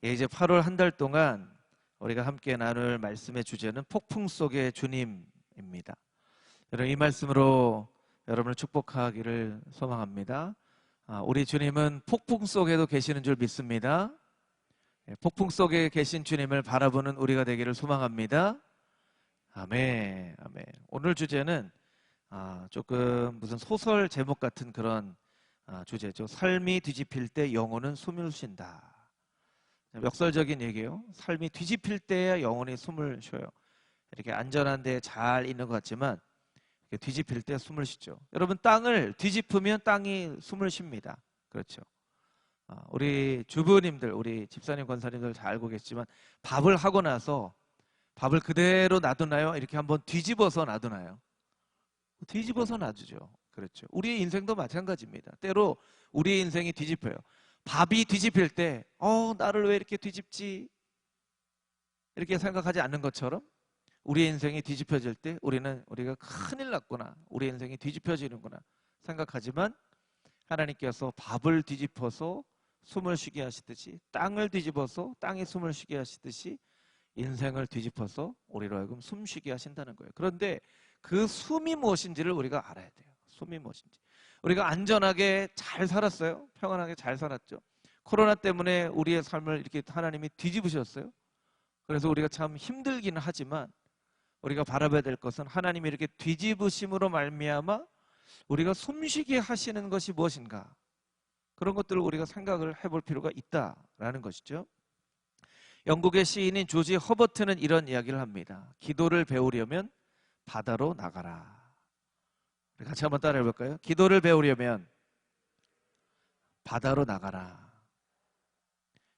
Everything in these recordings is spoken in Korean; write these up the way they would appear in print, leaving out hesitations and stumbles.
예, 이제 8월 한 달 동안 우리가 함께 나눌 말씀의 주제는 폭풍 속의 주님입니다. 여러분, 이 말씀으로 여러분을 축복하기를 소망합니다. 우리 주님은 폭풍 속에도 계시는 줄 믿습니다. 예, 폭풍 속에 계신 주님을 바라보는 우리가 되기를 소망합니다. 아멘, 아멘. 오늘 주제는 조금 무슨 소설 제목 같은 그런 주제죠. 삶이 뒤집힐 때 영혼은 숨을 쉰다. 역설적인 얘기예요. 삶이 뒤집힐 때야 영혼이 숨을 쉬어요. 이렇게 안전한 데 잘 있는 것 같지만 뒤집힐 때 숨을 쉬죠. 여러분, 땅을 뒤집으면 땅이 숨을 쉽니다. 그렇죠. 우리 주부님들, 우리 집사님, 권사님들 잘 알고 계시지만 밥을 하고 나서 밥을 그대로 놔두나요? 이렇게 한번 뒤집어서 놔두나요? 뒤집어서 놔두죠. 그렇죠. 우리의 인생도 마찬가지입니다. 때로 우리의 인생이 뒤집혀요. 밥이 뒤집힐 때 나를 왜 이렇게 뒤집지? 이렇게 생각하지 않는 것처럼 우리의 인생이 뒤집혀질 때 우리가 큰일 났구나, 우리 인생이 뒤집혀지는구나 생각하지만 하나님께서 밥을 뒤집어서 숨을 쉬게 하시듯이, 땅을 뒤집어서 땅이 숨을 쉬게 하시듯이 인생을 뒤집어서 우리로 하여금 숨 쉬게 하신다는 거예요. 그런데 그 숨이 무엇인지를 우리가 알아야 돼요. 숨이 무엇인지. 우리가 안전하게 잘 살았어요. 평안하게 잘 살았죠. 코로나 때문에 우리의 삶을 이렇게 하나님이 뒤집으셨어요. 그래서 우리가 참 힘들기는 하지만 우리가 바라봐야 될 것은 하나님이 이렇게 뒤집으심으로 말미암아 우리가 숨쉬게 하시는 것이 무엇인가, 그런 것들을 우리가 생각을 해볼 필요가 있다라는 것이죠. 영국의 시인인 조지 허버트는 이런 이야기를 합니다. 기도를 배우려면 바다로 나가라. 같이 한번 따라해 볼까요? 기도를 배우려면 바다로 나가라.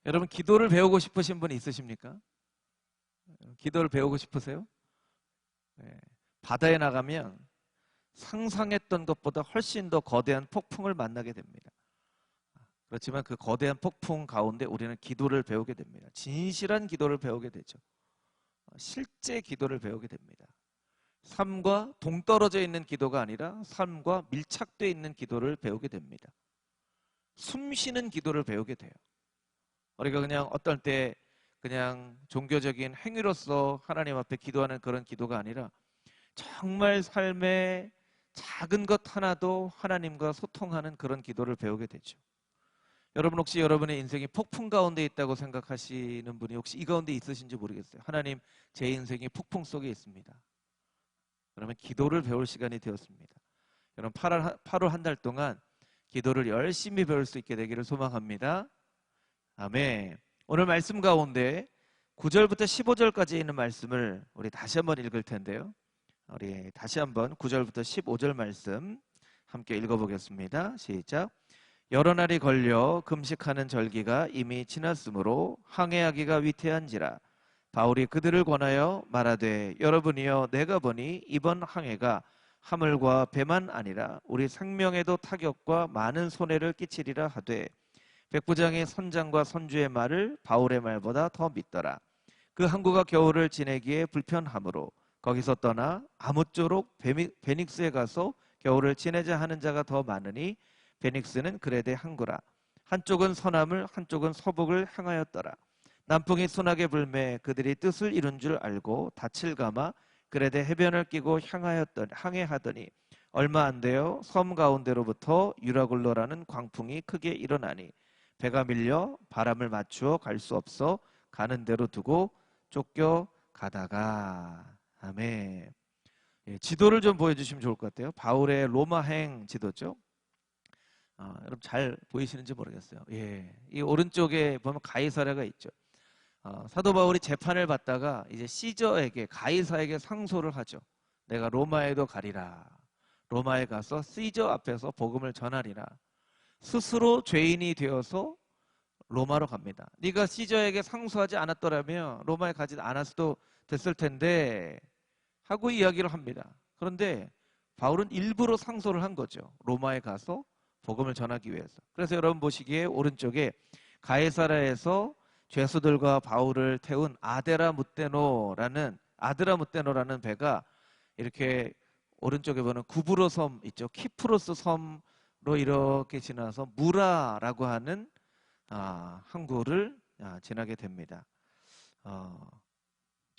여러분, 기도를 배우고 싶으신 분이 있으십니까? 기도를 배우고 싶으세요? 네. 바다에 나가면 상상했던 것보다 훨씬 더 거대한 폭풍을 만나게 됩니다. 그렇지만 그 거대한 폭풍 가운데 우리는 기도를 배우게 됩니다. 진실한 기도를 배우게 되죠. 실제 기도를 배우게 됩니다. 삶과 동떨어져 있는 기도가 아니라 삶과 밀착되어 있는 기도를 배우게 됩니다. 숨 쉬는 기도를 배우게 돼요. 우리가 그냥 어떨 때 그냥 종교적인 행위로서 하나님 앞에 기도하는 그런 기도가 아니라 정말 삶의 작은 것 하나도 하나님과 소통하는 그런 기도를 배우게 되죠. 여러분, 혹시 여러분의 인생이 폭풍 가운데 있다고 생각하시는 분이 혹시 이 가운데 있으신지 모르겠어요. 하나님, 제 인생이 폭풍 속에 있습니다. 그러면 기도를 배울 시간이 되었습니다. 여러분, 8월 한 달 동안 기도를 열심히 배울 수 있게 되기를 소망합니다. 아멘. 오늘 말씀 가운데 9절부터 15절까지 있는 말씀을 우리 다시 한번 읽을 텐데요. 우리 다시 한번 9절부터 15절 말씀 함께 읽어보겠습니다. 시작. 여러 날이 걸려 금식하는 절기가 이미 지났으므로 항해하기가 위태한지라 바울이 그들을 권하여 말하되, 여러분이여, 내가 보니 이번 항해가 하물과 배만 아니라 우리 생명에도 타격과 많은 손해를 끼치리라 하되, 백부장이 선장과 선주의 말을 바울의 말보다 더 믿더라. 그 항구가 겨울을 지내기에 불편하므로 거기서 떠나 아무쪼록 베닉스에 가서 겨울을 지내자 하는 자가 더 많으니 베닉스는 그레데 항구라. 한쪽은 서남을 한쪽은 서북을 향하였더라. 남풍이 순하게 불매 그들이 뜻을 이룬 줄 알고 닻을 감아 그레데 해변을 끼고 항해하더니 얼마 안 되어 섬 가운데로부터 유라굴로라는 광풍이 크게 일어나니 배가 밀려 바람을 맞추어 갈 수 없어 가는 대로 두고 쫓겨가다가. 아멘. 예, 지도를 좀 보여주시면 좋을 것 같아요. 바울의 로마행 지도죠. 여러분, 잘 보이시는지 모르겠어요. 예, 이 오른쪽에 보면 가이사랴가 있죠. 사도 바울이 재판을 받다가 이제 시저에게, 가이사에게 상소를 하죠. 내가 로마에도 가리라. 로마에 가서 시저 앞에서 복음을 전하리라. 스스로 죄인이 되어서 로마로 갑니다. 네가 시저에게 상소하지 않았더라면 로마에 가지 않았어도 됐을 텐데 하고 이야기를 합니다. 그런데 바울은 일부러 상소를 한 거죠. 로마에 가서 복음을 전하기 위해서. 그래서 여러분 보시기에 오른쪽에 가이사랴에서 죄수들과 바울을 태운 아드라무테노라는 배가 이렇게 오른쪽에 보는 구브로 섬 있죠. 키프로스 섬으로 이렇게 지나서 무라라고 하는 항구를 지나게 됩니다.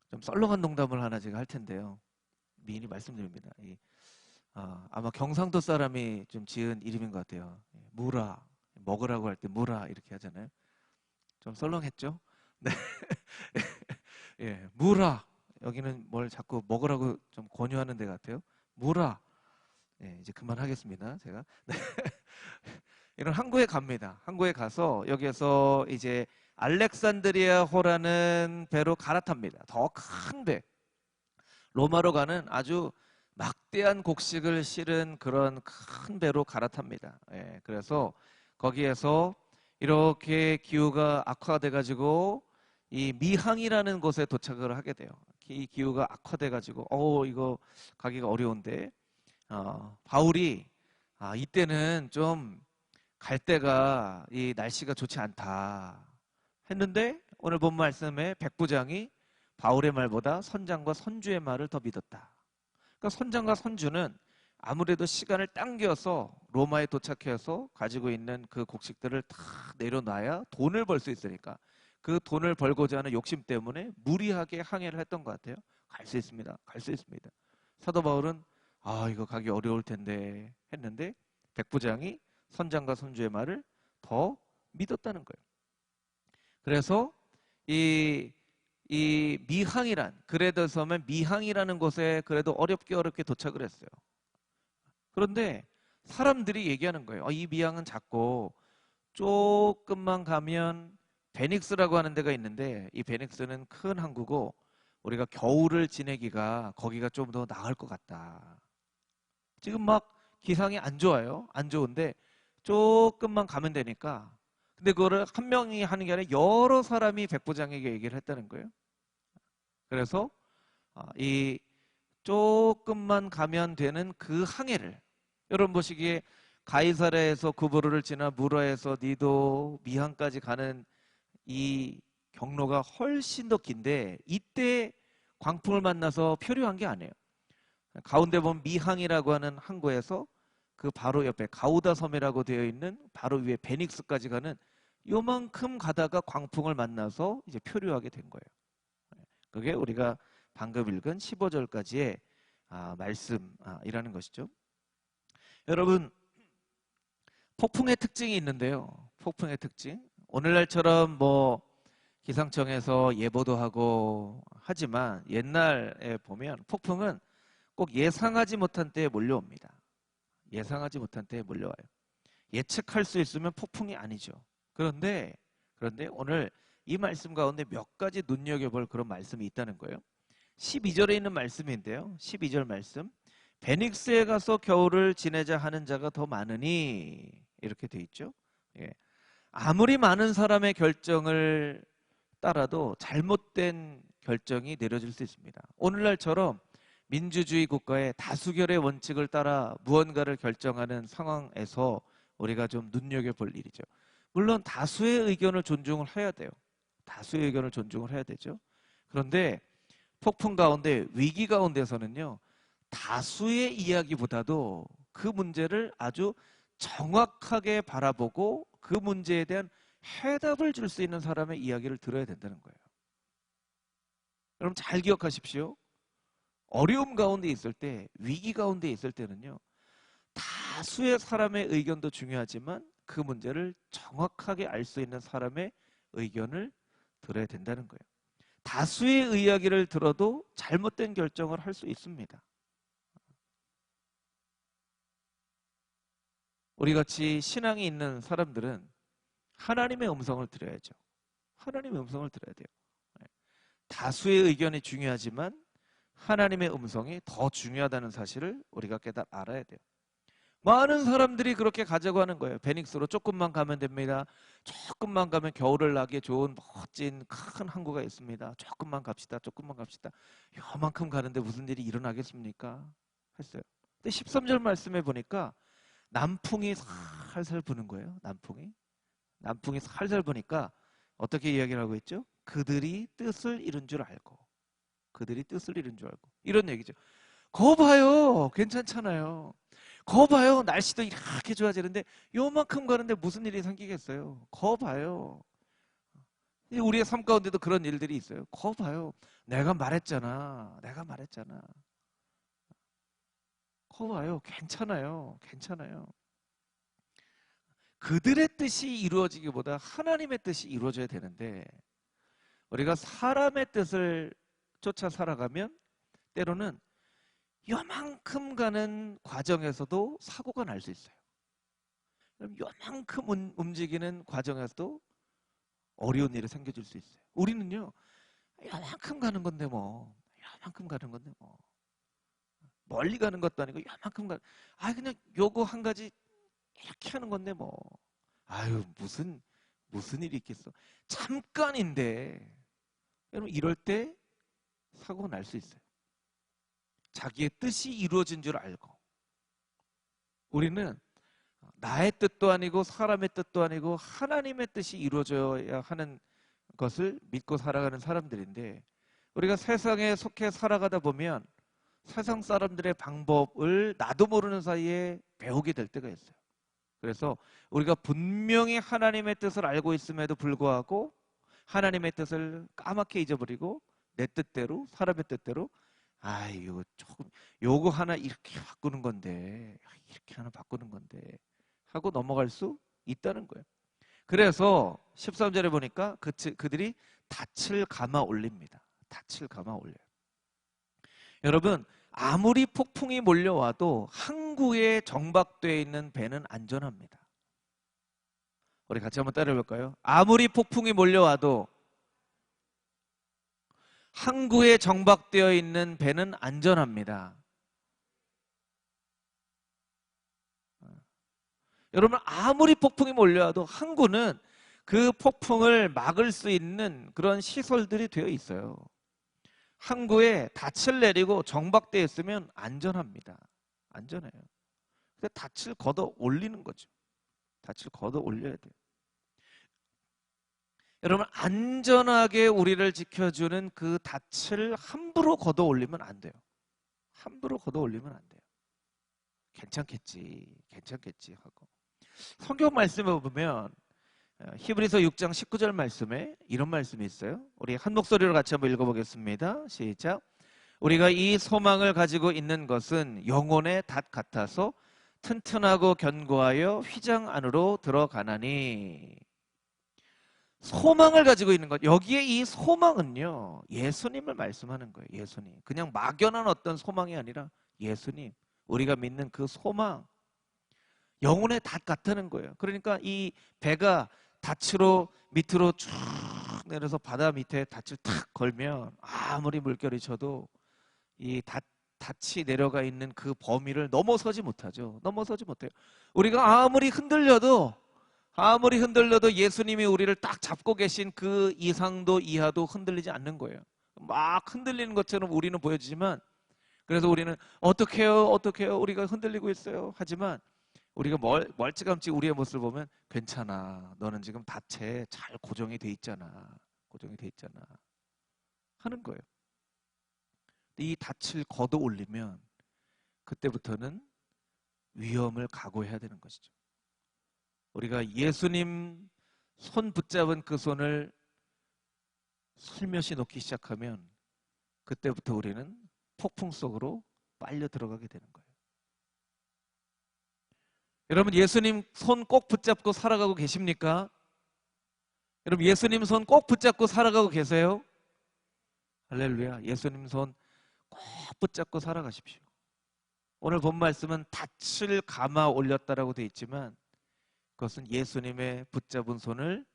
좀 썰렁한 농담을 하나 제가 할 텐데요. 미리 말씀드립니다. 아마 경상도 사람이 좀 지은 이름인 것 같아요. 무라, 먹으라고 할 때 무라 이렇게 하잖아요. 좀 썰렁했죠? 네. 예, 무라. 여기는 뭘 자꾸 먹으라고 좀 권유하는 데 같아요. 무라. 예, 이제 그만하겠습니다. 제가. 네. 이런 항구에 갑니다. 항구에 가서 여기에서 이제 알렉산드리아호라는 배로 갈아탑니다. 더 큰 배. 로마로 가는 아주 막대한 곡식을 실은 그런 큰 배로 갈아탑니다. 예, 그래서 거기에서 이렇게 기후가 악화돼 가지고 이 미항이라는 곳에 도착을 하게 돼요. 이 기후가 악화돼 가지고 이거 가기가 어려운데 바울이 이때는 좀 갈 때가 이 날씨가 좋지 않다 했는데 오늘 본 말씀에 백부장이 바울의 말보다 선장과 선주의 말을 더 믿었다. 그러니까 선장과 선주는 아무래도 시간을 당겨서 로마에 도착해서 가지고 있는 그 곡식들을 다 내려놔야 돈을 벌 수 있으니까 그 돈을 벌고자 하는 욕심 때문에 무리하게 항해를 했던 것 같아요. 갈 수 있습니다. 갈 수 있습니다. 사도 바울은 이거 가기 어려울 텐데 했는데 백부장이 선장과 선주의 말을 더 믿었다는 거예요. 그래서 이 미항이란 그레데 섬의 미항이라는 곳에 그래도 어렵게 도착을 했어요. 그런데 사람들이 얘기하는 거예요. 이 미항은 작고 조금만 가면 베닉스라고 하는 데가 있는데 이 베닉스는 큰 항구고 우리가 겨울을 지내기가 거기가 좀 더 나을 것 같다. 지금 막 기상이 안 좋아요. 안 좋은데 조금만 가면 되니까. 근데 그거를 한 명이 하는 게 아니라 여러 사람이 백부장에게 얘기를 했다는 거예요. 그래서 이 조금만 가면 되는 그 항해를 여러분 보시기에 가이사랴에서 구브로를 지나 무라에서 니도 미항까지 가는 이 경로가 훨씬 더 긴데 이때 광풍을 만나서 표류한 게 아니에요. 가운데 보면 미항이라고 하는 항구에서 그 바로 옆에 가우다 섬이라고 되어 있는 바로 위에 베닉스까지 가는 요만큼 가다가 광풍을 만나서 이제 표류하게 된 거예요. 그게 우리가 방금 읽은 15절까지의 말씀이라는 것이죠. 여러분, 폭풍의 특징이 있는데요. 폭풍의 특징. 오늘날처럼 뭐 기상청에서 예보도 하고 하지만 옛날에 보면 폭풍은 꼭 예상하지 못한 때에 몰려옵니다. 예상하지 못한 때에 몰려와요. 예측할 수 있으면 폭풍이 아니죠. 그런데 오늘 이 말씀 가운데 몇 가지 눈여겨볼 그런 말씀이 있다는 거예요. 12절에 있는 말씀인데요. 12절 말씀. 베닉스에 가서 겨울을 지내자 하는 자가 더 많으니 이렇게 돼 있죠. 예. 아무리 많은 사람의 결정을 따라도 잘못된 결정이 내려질 수 있습니다. 오늘날처럼 민주주의 국가의 다수결의 원칙을 따라 무언가를 결정하는 상황에서 우리가 좀 눈여겨볼 일이죠. 물론 다수의 의견을 존중을 해야 돼요. 다수의 의견을 존중을 해야 되죠. 그런데 폭풍 가운데 위기 가운데서는요. 다수의 이야기보다도 그 문제를 아주 정확하게 바라보고 그 문제에 대한 해답을 줄 수 있는 사람의 이야기를 들어야 된다는 거예요. 여러분 잘 기억하십시오. 어려움 가운데 있을 때, 위기 가운데 있을 때는요. 다수의 사람의 의견도 중요하지만 그 문제를 정확하게 알 수 있는 사람의 의견을 들어야 된다는 거예요. 다수의 이야기를 들어도 잘못된 결정을 할 수 있습니다. 우리 같이 신앙이 있는 사람들은 하나님의 음성을 들어야죠. 하나님의 음성을 들어야 돼요. 다수의 의견이 중요하지만 하나님의 음성이 더 중요하다는 사실을 우리가 알아야 돼요. 많은 사람들이 그렇게 가자고 하는 거예요. 베닉스로 조금만 가면 됩니다. 조금만 가면 겨울을 나기에 좋은 멋진 큰 항구가 있습니다. 조금만 갑시다. 조금만 갑시다. 요만큼 가는데 무슨 일이 일어나겠습니까? 했어요. 근데 13절 말씀에 보니까 남풍이 살살 부는 거예요. 남풍이 살살 부니까 어떻게 이야기를 하고 있죠? 그들이 뜻을 이룬 줄 알고 이런 얘기죠. 거 봐요. 괜찮잖아요. 거 봐요. 날씨도 이렇게 좋아지는데 요만큼 가는데 무슨 일이 생기겠어요. 거 봐요. 우리의 삶 가운데도 그런 일들이 있어요. 거 봐요. 내가 말했잖아. 내가 말했잖아. 거 봐요. 괜찮아요. 괜찮아요. 그들의 뜻이 이루어지기보다 하나님의 뜻이 이루어져야 되는데 우리가 사람의 뜻을 쫓아 살아가면 때로는 요만큼 가는 과정에서도 사고가 날 수 있어요. 요만큼 움직이는 과정에서도 어려운 일이 생겨질 수 있어요. 우리는요, 요만큼 가는 건데 뭐, 요만큼 가는 건데 뭐, 멀리 가는 것도 아니고 요만큼 그냥 요거 한 가지 이렇게 하는 건데 뭐, 아유 무슨 일이 있겠어. 잠깐인데, 여러분 이럴 때 사고가 날 수 있어요. 자기의 뜻이 이루어진 줄 알고 우리는 나의 뜻도 아니고 사람의 뜻도 아니고 하나님의 뜻이 이루어져야 하는 것을 믿고 살아가는 사람들인데 우리가 세상에 속해 살아가다 보면 세상 사람들의 방법을 나도 모르는 사이에 배우게 될 때가 있어요. 그래서 우리가 분명히 하나님의 뜻을 알고 있음에도 불구하고 하나님의 뜻을 까맣게 잊어버리고 내 뜻대로 사람의 뜻대로 이거 조금 요거 하나 이렇게 바꾸는 건데 이렇게 하나 바꾸는 건데 하고 넘어갈 수 있다는 거예요. 그래서 13절에 보니까 그들이 닻을 감아 올립니다. 닻을 감아 올려요. 여러분 아무리 폭풍이 몰려와도 항구에 정박되어 있는 배는 안전합니다. 우리 같이 한번 따라해볼까요? 아무리 폭풍이 몰려와도 항구에 정박되어 있는 배는 안전합니다. 여러분 아무리 폭풍이 몰려와도 항구는 그 폭풍을 막을 수 있는 그런 시설들이 되어 있어요. 항구에 닻을 내리고 정박되어 있으면 안전합니다. 안전해요. 근데 닻을 걷어 올리는 거죠. 닻을 걷어 올려야 돼요. 여러분 안전하게 우리를 지켜주는 그 닻을 함부로 걷어 올리면 안 돼요. 함부로 걷어 올리면 안 돼요. 괜찮겠지 하고 성경 말씀에 보면 히브리서 6장 19절 말씀에 이런 말씀이 있어요. 우리 한 목소리로 같이 한번 읽어보겠습니다. 시작. 우리가 이 소망을 가지고 있는 것은 영혼의 닷 같아서 튼튼하고 견고하여 휘장 안으로 들어가나니. 소망을 가지고 있는 것. 여기에 이 소망은요 예수님을 말씀하는 거예요. 예수님. 그냥 막연한 어떤 소망이 아니라 예수님. 우리가 믿는 그 소망. 영혼의 닷 같다는 거예요. 그러니까 이 배가 닻으로 밑으로 쭉 내려서 바다 밑에 닻을 탁 걸면 아무리 물결이 쳐도 이 닻이 내려가 있는 그 범위를 넘어서지 못하죠. 넘어서지 못해요. 우리가 아무리 흔들려도 예수님이 우리를 딱 잡고 계신 그 이상도 이하도 흔들리지 않는 거예요. 막 흔들리는 것처럼 우리는 보여지지만 그래서 우리는 어떡해요 우리가 흔들리고 있어요. 하지만 우리가 멀찌감치 우리의 모습을 보면 괜찮아. 너는 지금 닻에 잘 고정이 돼 있잖아. 고정이 돼 있잖아. 하는 거예요. 이 닻을 걷어 올리면 그때부터는 위험을 각오해야 되는 것이죠. 우리가 예수님 손 붙잡은 그 손을 슬며시 놓기 시작하면 그때부터 우리는 폭풍 속으로 빨려 들어가게 되는 거예요. 여러분 예수님 손 꼭 붙잡고 살아가고 계십니까? 여러분 예수님 손 꼭 붙잡고 살아가고 계세요? 할렐루야. 예수님 손 꼭 붙잡고 살아가십시오. 오늘 본 말씀은 닻을 감아 올렸다라고 되어 있지만 그것은 예수님의 붙잡은 손을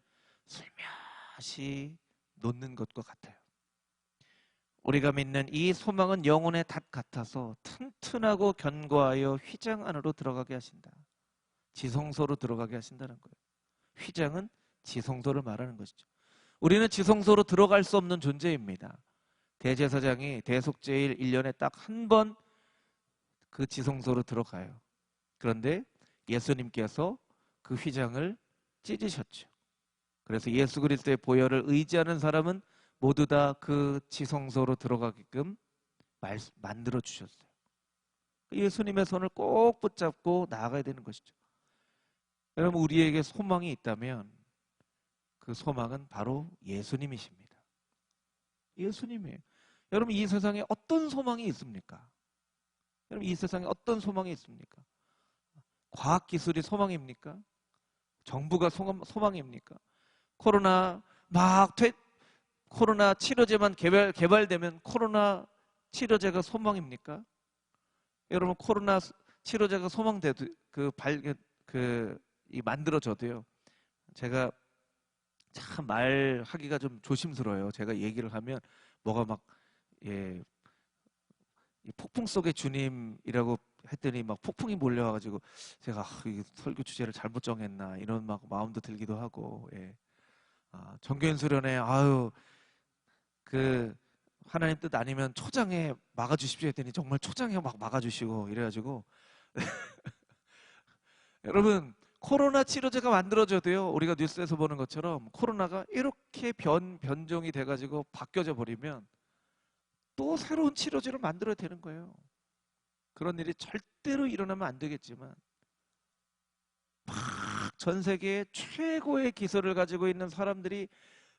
슬며시 놓는 것과 같아요. 우리가 믿는 이 소망은 영혼의 닷 같아서 튼튼하고 견고하여 휘장 안으로 들어가게 하신다. 지성소로 들어가게 하신다는 거예요. 휘장은 지성소를 말하는 것이죠. 우리는 지성소로 들어갈 수 없는 존재입니다. 대제사장이 대속죄일 1년에 딱 한 번 그 지성소로 들어가요. 그런데 예수님께서 그 휘장을 찢으셨죠. 그래서 예수 그리스도의 보혈을 의지하는 사람은 모두 다 그 지성소로 들어가게끔 만들어 주셨어요. 예수님의 손을 꼭 붙잡고 나아가야 되는 것이죠. 여러분 우리에게 소망이 있다면 그 소망은 바로 예수님이십니다. 예수님이에요. 여러분, 이 세상에 어떤 소망이 있습니까? 여러분, 이 세상에 어떤 소망이 있습니까? 과학기술이 소망입니까? 정부가 소망입니까? 코로나 치료제만 개발되면 코로나 치료제가 소망입니까? 여러분, 코로나 치료제가 만들어져도요. 제가 참 말하기가 좀 조심스러워요. 제가 얘기를 하면 뭐가 막 이 폭풍 속의 주님이라고 했더니 막 폭풍이 몰려와가지고 제가 이 설교 주제를 잘못 정했나 이런 막 마음도 들기도 하고, 정교인 수련회 그 하나님 뜻 아니면 초장에 막아주십시오 했더니 정말 초장에 막 막아주시고 이래가지고 여러분, 코로나 치료제가 만들어져도요, 우리가 뉴스에서 보는 것처럼 코로나가 이렇게 변종이 돼가지고 바뀌어져 버리면 또 새로운 치료제를 만들어야 되는 거예요. 그런 일이 절대로 일어나면 안 되겠지만 막 전 세계에 최고의 기술을 가지고 있는 사람들이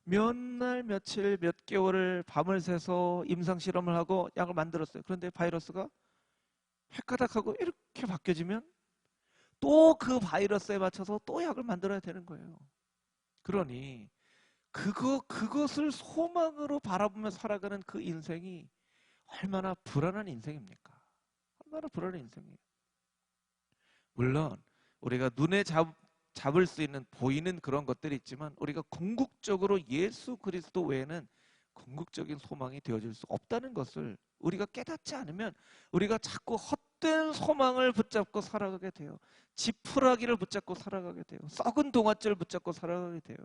몇 날, 며칠, 몇 개월을 밤을 새서 임상실험을 하고 약을 만들었어요. 그런데 바이러스가 획가닥하고 이렇게 바뀌어지면 또 그 바이러스에 맞춰서 또 약을 만들어야 되는 거예요. 그러니 그것을 소망으로 바라보며 살아가는 그 인생이 얼마나 불안한 인생입니까? 얼마나 불안한 인생이에요. 물론 우리가 눈에 잡을 수 있는 보이는 그런 것들이 있지만 우리가 궁극적으로 예수 그리스도 외에는 궁극적인 소망이 되어질 수 없다는 것을 우리가 깨닫지 않으면 우리가 자꾸 헛된 소망을 붙잡고 살아가게 돼요. 지푸라기를 붙잡고 살아가게 돼요. 썩은 동아줄을 붙잡고 살아가게 돼요.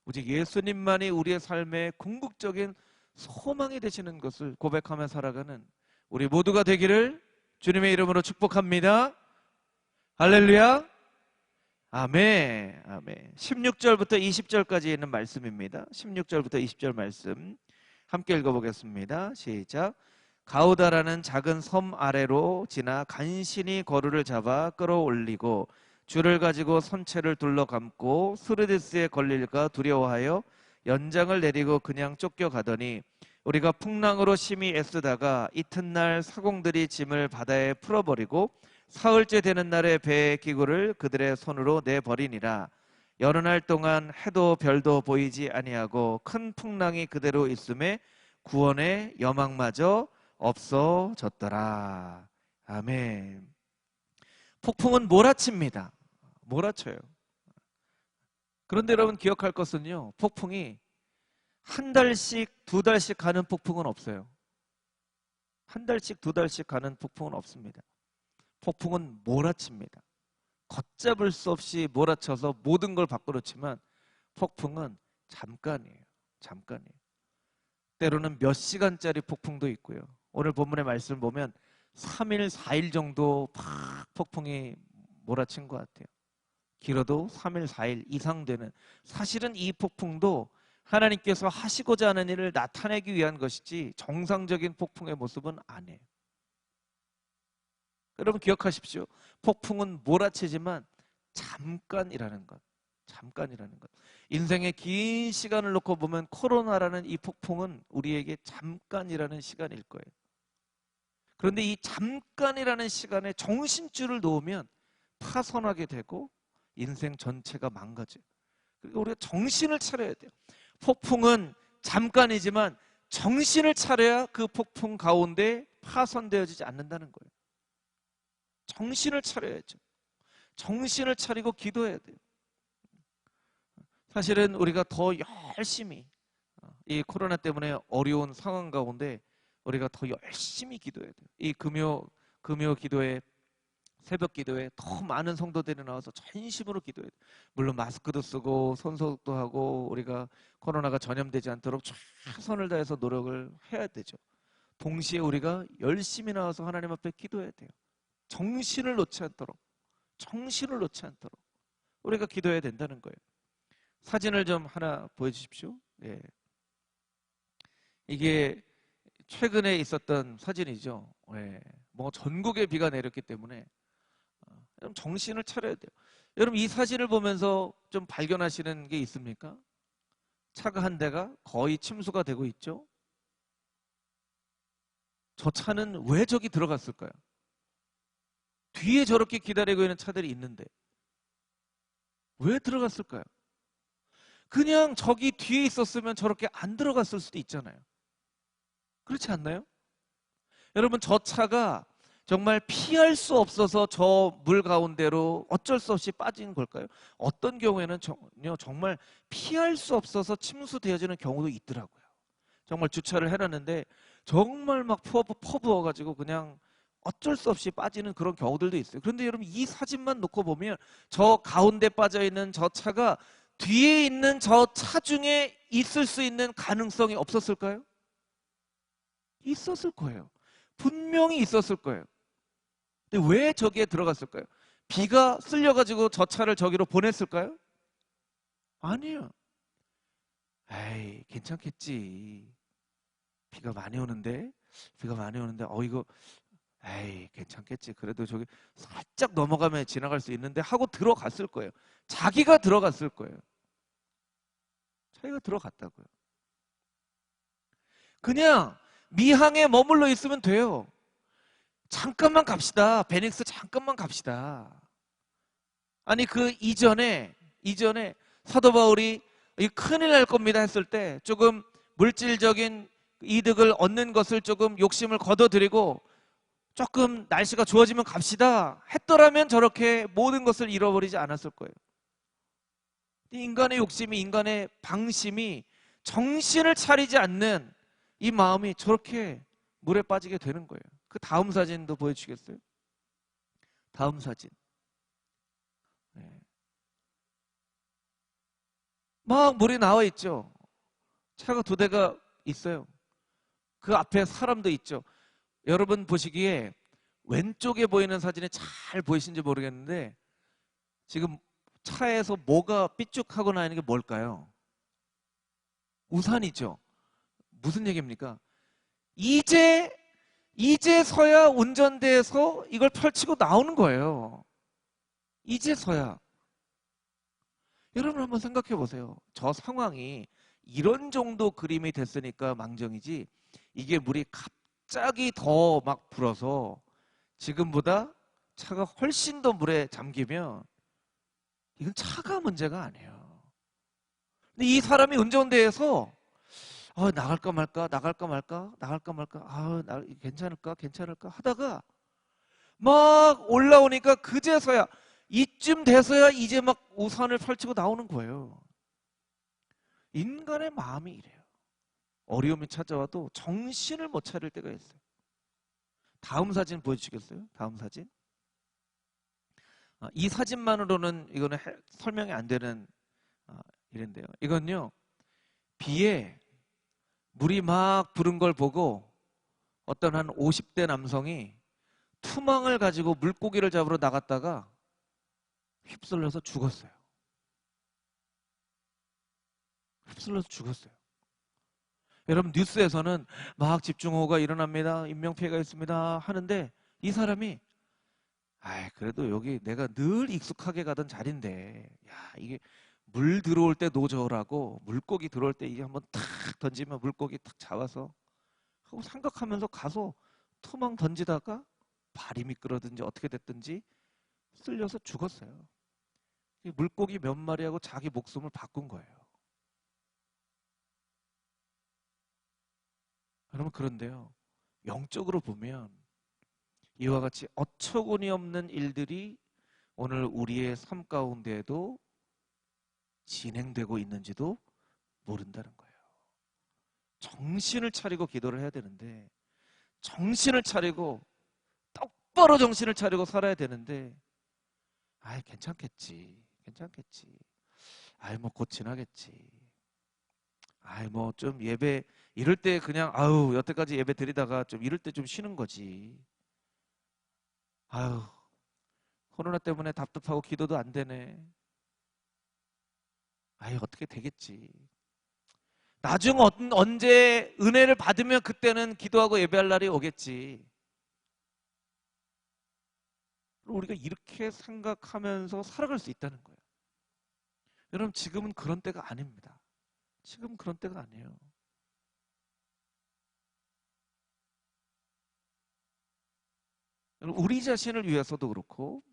오직 예수님만이 우리의 삶의 궁극적인 소망이 되시는 것을 고백하며 살아가는 우리 모두가 되기를 주님의 이름으로 축복합니다. 할렐루야. 아멘. 아멘. 16절부터 20절까지 있는 말씀입니다. 16절부터 20절 말씀 함께 읽어보겠습니다. 시작. 가우다라는 작은 섬 아래로 지나 간신히 거루를 잡아 끌어올리고 줄을 가지고 선체를 둘러감고 스르디스에 걸릴까 두려워하여 연장을 내리고 그냥 쫓겨가더니 우리가 풍랑으로 심히 애쓰다가 이튿날 사공들이 짐을 바다에 풀어버리고 사흘째 되는 날에 배의 기구를 그들의 손으로 내버리니라. 여러 날 동안 해도 별도 보이지 아니하고 큰 풍랑이 그대로 있음에 구원의 여망마저 없어졌더라. 아멘. 폭풍은 몰아칩니다. 몰아쳐요. 그런데 여러분 기억할 것은요, 폭풍이 한 달씩, 두 달씩 가는 폭풍은 없어요. 한 달씩, 두 달씩 가는 폭풍은 없습니다. 폭풍은 몰아칩니다. 걷잡을 수 없이 몰아쳐서 모든 걸 바꿔놓지만 폭풍은 잠깐이에요. 잠깐이에요. 때로는 몇 시간짜리 폭풍도 있고요. 오늘 본문의 말씀을 보면 3일, 4일 정도 팍 폭풍이 몰아친 것 같아요. 길어도 3일, 4일 이상 되는, 사실은 이 폭풍도 하나님께서 하시고자 하는 일을 나타내기 위한 것이지 정상적인 폭풍의 모습은 아니에요. 여러분 기억하십시오. 폭풍은 몰아치지만 잠깐이라는 것. 잠깐이라는 것. 인생의 긴 시간을 놓고 보면 코로나라는 이 폭풍은 우리에게 잠깐이라는 시간일 거예요. 그런데 이 잠깐이라는 시간에 정신줄을 놓으면 파손하게 되고 인생 전체가 망가져요. 그러니까 우리가 정신을 차려야 돼요. 폭풍은 잠깐이지만 정신을 차려야 그 폭풍 가운데 파손되어지지 않는다는 거예요. 정신을 차려야죠. 정신을 차리고 기도해야 돼요. 사실은 우리가 더 열심히 이 코로나 때문에 어려운 상황 가운데 우리가 더 열심히 기도해야 돼요. 이 금요 기도회, 새벽 기도에 더 많은 성도들이 나와서 전심으로 기도해야 돼요. 물론 마스크도 쓰고 손소독도 하고 우리가 코로나가 전염되지 않도록 최선을 다해서 노력을 해야 되죠. 동시에 우리가 열심히 나와서 하나님 앞에 기도해야 돼요. 정신을 놓지 않도록 우리가 기도해야 된다는 거예요. 사진을 좀 하나 보여주십시오. 네. 이게 최근에 있었던 사진이죠. 네. 뭐 전국에 비가 내렸기 때문에 정신을 차려야 돼요. 여러분 이 사진을 보면서 좀 발견하시는 게 있습니까? 차가 한 대가 거의 침수가 되고 있죠. 저 차는 왜 저기 들어갔을까요? 뒤에 저렇게 기다리고 있는 차들이 있는데 왜 들어갔을까요? 그냥 저기 뒤에 있었으면 저렇게 안 들어갔을 수도 있잖아요. 그렇지 않나요? 여러분 저 차가 정말 피할 수 없어서 저 물 가운데로 어쩔 수 없이 빠진 걸까요? 어떤 경우에는 정말 피할 수 없어서 침수되어지는 경우도 있더라고요. 정말 주차를 해놨는데 정말 막 퍼부어가지고 그냥 어쩔 수 없이 빠지는 그런 경우들도 있어요. 그런데 여러분 이 사진만 놓고 보면 저 가운데 빠져있는 저 차가 뒤에 있는 저 차 중에 있을 수 있는 가능성이 없었을까요? 있었을 거예요. 분명히 있었을 거예요. 근데 왜 저기에 들어갔을까요? 비가 쓸려가지고 저 차를 저기로 보냈을까요? 아니에요. 에이, 괜찮겠지. 비가 많이 오는데, 이거, 에이, 괜찮겠지. 그래도 저기 살짝 넘어가면 지나갈 수 있는데 하고 들어갔을 거예요. 자기가 들어갔을 거예요. 자기가 들어갔다고요. 그냥 미항에 머물러 있으면 돼요. 잠깐만 갑시다. 베닉스 잠깐만 갑시다. 아니 그 이전에 사도 바울이 이 큰일 날 겁니다 했을 때 조금 물질적인 이득을 얻는 것을 조금 욕심을 거둬들이고 조금 날씨가 좋아지면 갑시다 했더라면 저렇게 모든 것을 잃어버리지 않았을 거예요. 인간의 욕심이, 인간의 방심이 정신을 차리지 않는 이 마음이 저렇게 물에 빠지게 되는 거예요. 그 다음 사진도 보여주시겠어요? 다음 사진. 네. 막 물이 나와 있죠. 차가 두 대가 있어요. 그 앞에 사람도 있죠. 여러분 보시기에 왼쪽에 보이는 사진이 잘 보이신지 모르겠는데 지금 차에서 뭐가 삐죽하고 나 있는 게 뭘까요? 우산이죠. 무슨 얘기입니까? 이제서야 운전대에서 이걸 펼치고 나오는 거예요. 이제서야. 여러분 한번 생각해 보세요. 저 상황이 이런 정도 그림이 됐으니까 망정이지 이게 물이 갑자기 더 막 불어서 지금보다 차가 훨씬 더 물에 잠기면 이건 차가 문제가 아니에요. 근데 이 사람이 운전대에서 나갈까 말까 나갈까 말까 나갈까 말까 괜찮을까 하다가 막 올라오니까 그제서야 이쯤 돼서야 이제 막 우산을 펼치고 나오는 거예요. 인간의 마음이 이래요. 어려움이 찾아와도 정신을 못 차릴 때가 있어요. 다음 사진 보여주시겠어요? 다음 사진. 이 사진만으로는 이거는 설명이 안 되는 일인데요. 이건요. 비에 물이 막 부른 걸 보고 어떤 한 50대 남성이 투망을 가지고 물고기를 잡으러 나갔다가 휩쓸려서 죽었어요. 휩쓸려서 죽었어요. 여러분 뉴스에서는 막 집중호우가 일어납니다. 인명피해가 있습니다. 하는데 이 사람이 그래도 여기 내가 늘 익숙하게 가던 자리인데 이게 물 들어올 때 노저라고 물고기 들어올 때 이게 한번 탁 던지면 물고기 탁 잡아서 하고 생각하면서 가서 투망 던지다가 발이 미끄러든지 어떻게 됐든지 쓸려서 죽었어요. 물고기 몇 마리하고 자기 목숨을 바꾼 거예요. 여러분 그런데요. 영적으로 보면 이와 같이 어처구니 없는 일들이 오늘 우리의 삶 가운데에도 진행되고 있는지도 모른다는 거예요. 정신을 차리고 기도를 해야 되는데 정신을 차리고 똑바로 정신을 차리고 살아야 되는데 괜찮겠지. 뭐 곧 지나겠지. 뭐 좀 예배 이럴 때 그냥 여태까지 예배 드리다가 좀 이럴 때 좀 쉬는 거지. 코로나 때문에 답답하고 기도도 안 되네. 어떻게 되겠지. 나중 언제 은혜를 받으면 그때는 기도하고 예배할 날이 오겠지. 우리가 이렇게 생각하면서 살아갈 수 있다는 거예요. 여러분, 지금은 그런 때가 아닙니다. 지금은 그런 때가 아니에요. 여러분, 우리 자신을 위해서도 그렇고,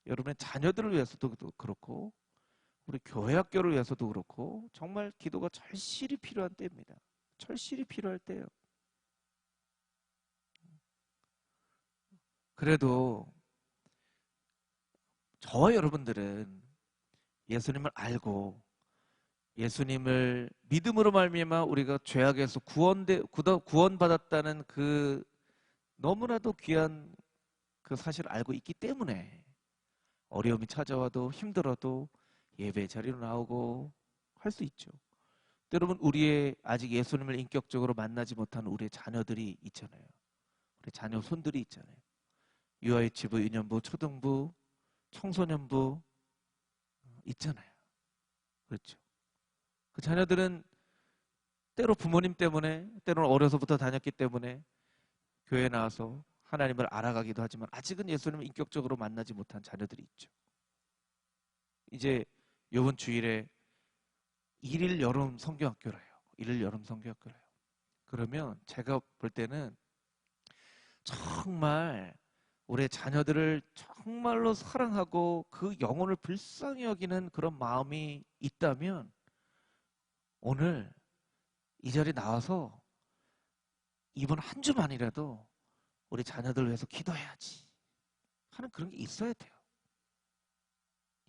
여러분의 자녀들을 위해서도 그렇고, 우리 교회 학교를 위해서도 그렇고, 정말 기도가 절실히 필요한 때입니다. 절실히 필요할 때예요. 그래도 저와 여러분들은 예수님을 알고 예수님을 믿음으로 말미암아 우리가 죄악에서 구원받았다는 그 너무나도 귀한 그 사실을 알고 있기 때문에 어려움이 찾아와도 힘들어도 예배 자리로 나오고 할 수 있죠. 여러분, 우리의 아직 예수님을 인격적으로 만나지 못한 우리의 자녀들이 있잖아요. 우리 자녀 손들이 있잖아요. 유아유치부, 유년부, 초등부, 청소년부 있잖아요. 그렇죠. 그 자녀들은 때로 부모님 때문에, 때로는 어려서부터 다녔기 때문에 교회에 나와서 하나님을 알아가기도 하지만 아직은 예수님을 인격적으로 만나지 못한 자녀들이 있죠. 이제 이번 주일에 1일 여름 성경학교를 해요. 1일 여름 성경학교를 해요. 그러면 제가 볼 때는 정말 우리 자녀들을 정말로 사랑하고 그 영혼을 불쌍히 여기는 그런 마음이 있다면 오늘 이 자리에 나와서 이번 한 주만이라도 우리 자녀들을 위해서 기도해야지 하는 그런 게 있어야 돼요.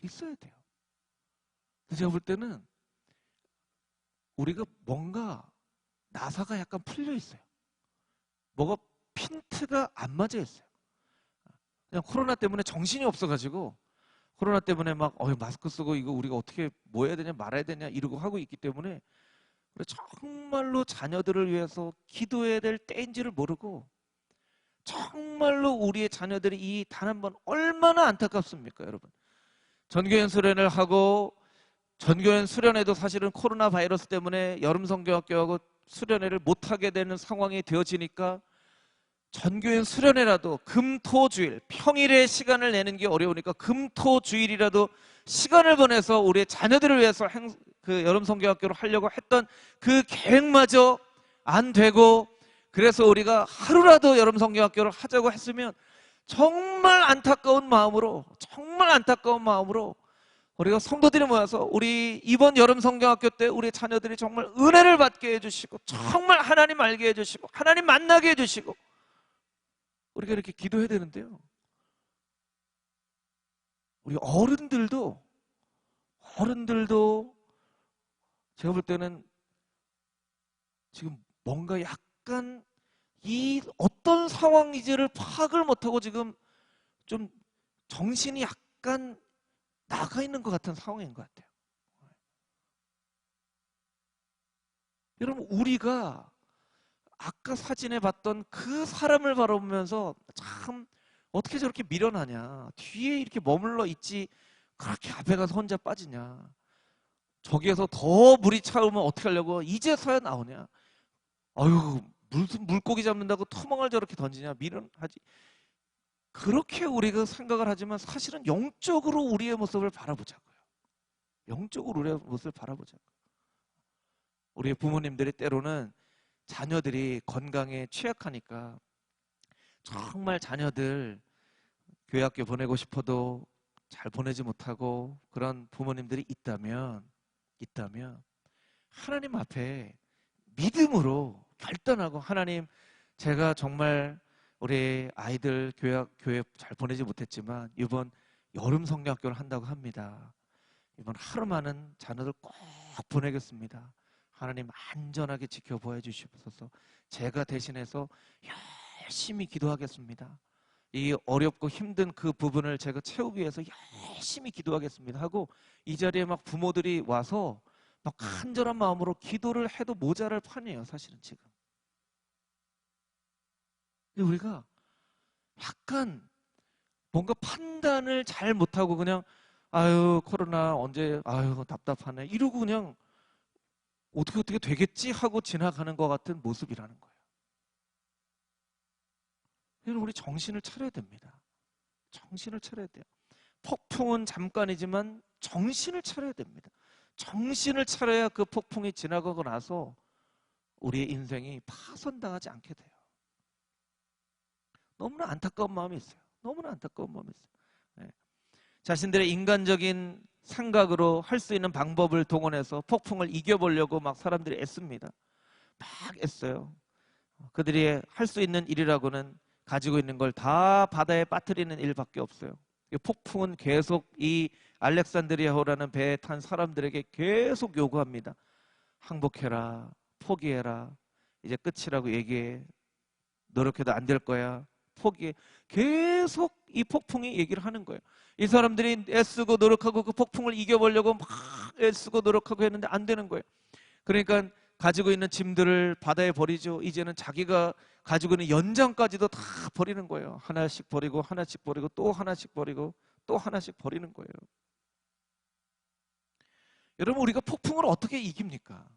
있어야 돼요. 제가 볼 때는 우리가 뭔가 나사가 약간 풀려 있어요. 뭐가 핀트가 안 맞아 있어요. 그냥 코로나 때문에 정신이 없어가지고 코로나 때문에 막 마스크 쓰고 이거 우리가 어떻게 뭐 해야 되냐 말아야 되냐 이러고 하고 있기 때문에 정말로 자녀들을 위해서 기도해야 될 때인지를 모르고 정말로 우리의 자녀들이 이 단 한 번 얼마나 안타깝습니까, 여러분? 전교연 수련을 하고 전교연 수련회도 사실은 코로나 바이러스 때문에 여름 성경학교하고 수련회를 못하게 되는 상황이 되어지니까 전교연 수련회라도 금토주일 평일에 시간을 내는 게 어려우니까 금토주일이라도 시간을 보내서 우리의 자녀들을 위해서 그 여름 성경학교를 하려고 했던 그 계획마저 안 되고 그래서 우리가 하루라도 여름 성경학교를 하자고 했으면 정말 안타까운 마음으로 우리가 성도들이 모여서 우리 이번 여름 성경학교 때 우리 자녀들이 정말 은혜를 받게 해주시고 정말 하나님 알게 해주시고 하나님 만나게 해주시고 우리가 이렇게 기도해야 되는데요. 우리 어른들도 제가 볼 때는 지금 뭔가 약간 이 어떤 상황인지를 파악을 못하고 지금 좀 정신이 약간 나가 있는 것 같은 상황인 것 같아요. 여러분, 우리가 아까 사진에 봤던 그 사람을 바라보면서 참 어떻게 저렇게 미련하냐, 뒤에 이렇게 머물러 있지 그렇게 앞에 가서 혼자 빠지냐, 저기에서 더 물이 차오면 어떻게 하려고 이제서야 나오냐, 아유 무슨 물고기 잡는다고 토막을 저렇게 던지냐, 미련하지. 그렇게 우리가 생각을 하지만 사실은 영적으로 우리의 모습을 바라보자고요. 영적으로 우리의 모습을 바라보자고요. 우리의 부모님들이 때로는 자녀들이 건강에 취약하니까 정말 자녀들 교회 학교 보내고 싶어도 잘 보내지 못하고 그런 부모님들이 있다면 하나님 앞에 믿음으로 결단하고 하나님, 제가 정말 우리 아이들 교회 잘 보내지 못했지만 이번 여름 성경학교를 한다고 합니다. 이번 하루만은 자녀들 꼭 보내겠습니다. 하나님 안전하게 지켜보아 주시옵소서. 제가 대신해서 열심히 기도하겠습니다. 이 어렵고 힘든 그 부분을 제가 채우기 위해서 열심히 기도하겠습니다 하고 이 자리에 막 부모들이 와서 막 간절한 마음으로 기도를 해도 모자랄 판이에요, 사실은 지금. 근데 우리가 약간 뭔가 판단을 잘 못하고 그냥 아유 코로나 언제 아유 답답하네 이러고 그냥 어떻게 되겠지 하고 지나가는 것 같은 모습이라는 거예요. 여러분, 우리 정신을 차려야 됩니다. 정신을 차려야 돼요. 폭풍은 잠깐이지만 정신을 차려야 됩니다. 정신을 차려야 그 폭풍이 지나가고 나서 우리의 인생이 파손당하지 않게 돼요. 너무나 안타까운 마음이 있어요. 너무나 안타까운 마음이 있어요. 네. 자신들의 인간적인 생각으로 할 수 있는 방법을 동원해서 폭풍을 이겨보려고 막 사람들이 애씁니다. 막 애써요. 그들이 할 수 있는 일이라고는 가지고 있는 걸 다 바다에 빠뜨리는 일밖에 없어요. 폭풍은 계속 이 알렉산드리아호라는 배에 탄 사람들에게 계속 요구합니다. 항복해라, 포기해라, 이제 끝이라고 얘기해, 노력해도 안 될 거야, 포기해. 계속 이 폭풍이 얘기를 하는 거예요. 이 사람들이 애쓰고 노력하고 그 폭풍을 이겨보려고 막 애쓰고 노력하고 했는데 안 되는 거예요. 그러니까 가지고 있는 짐들을 바다에 버리죠. 이제는 자기가 가지고 있는 연장까지도 다 버리는 거예요. 하나씩 버리고 하나씩 버리고 또 하나씩 버리고 또 하나씩 버리는 거예요. 여러분, 우리가 폭풍을 어떻게 이깁니까?